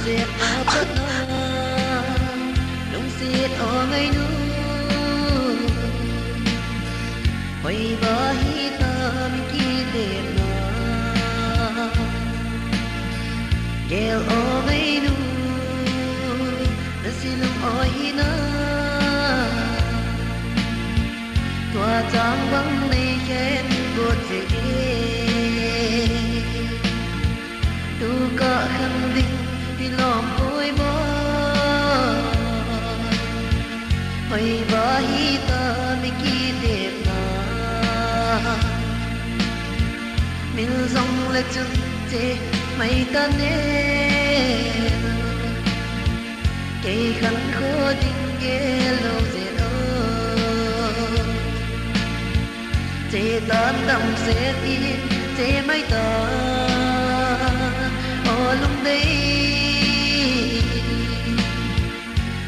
diệt ở bất ngờ lung diệt ở ngay nu quay bờ hi tơ mi ki để mà kêu ở ngay nu đã xin lung ở hi na tua trang băng này khen buốt dễ tu cả khăn đinh đi lòng ôi bó hồi bá hi ta mi ki đẹp na mình dòng lệ chân chế mày ta nè cây khăn khô đinh ghé lâu dễ chế tan đầm sẽ in chế mây ta ở lúc đây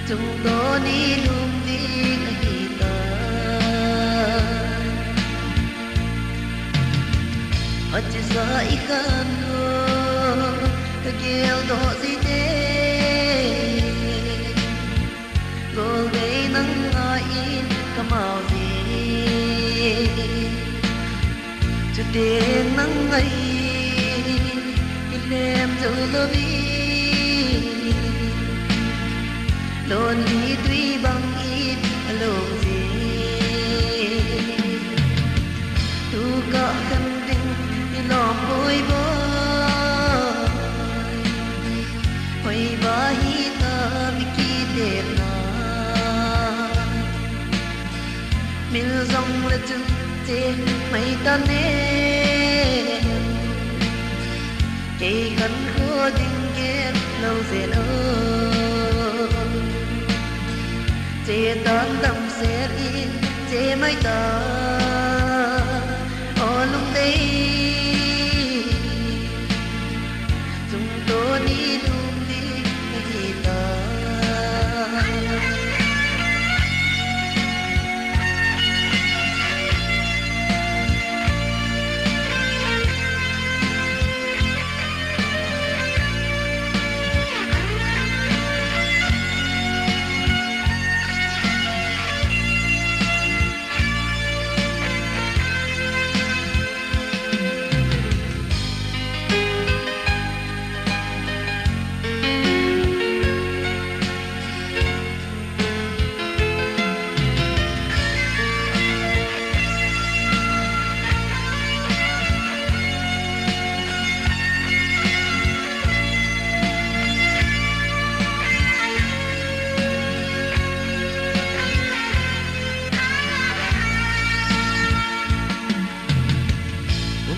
chúng tôi đi luôn đi ngày ta ở chỉ sợ ít hơn ta kêu đó gì thế rồi đây nắng ngồi in cả màu gì cho đến nắng ngày em dấu lơ bi luôn đi tuy bằng ít lâu gì tu cả khăn đinh đi lòng bôi bôi hồi bá hi ta mi ki đẹp na mình dòng lệ chân chế mây ta nè cây khăn khô đinh ghé lâu dễ chế tan tâm sẽ in chế mây ta ở lúc đây chúng tôi đi luôn đi ngày ta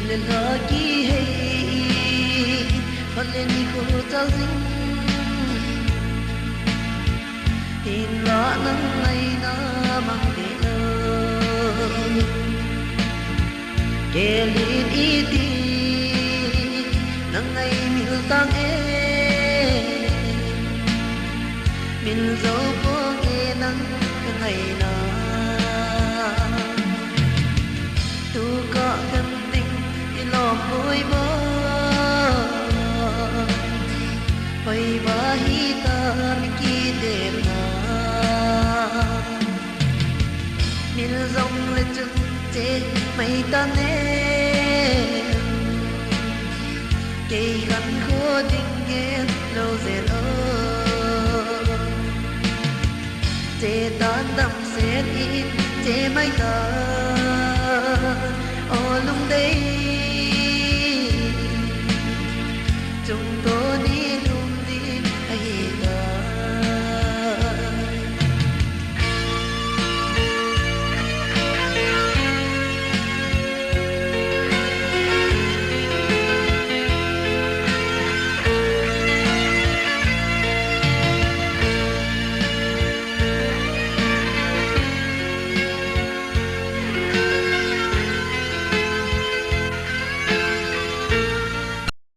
lên lagi hey lên đi cô tao dính tin rõ nắng ngày nó mang về lơ kể lên ý ti nắng ngày mình tăng mình dấu phố nghe nắng ngày nào tu có gần lòng ôi bó hồi bá hi ta mi ki đẹp na mình dòng lệ chân chế mây ta nè cây khăn khô đinh ghé lâu dễ chế tan đầm sẽ in chế mây ta ở lúc đây chúng tôi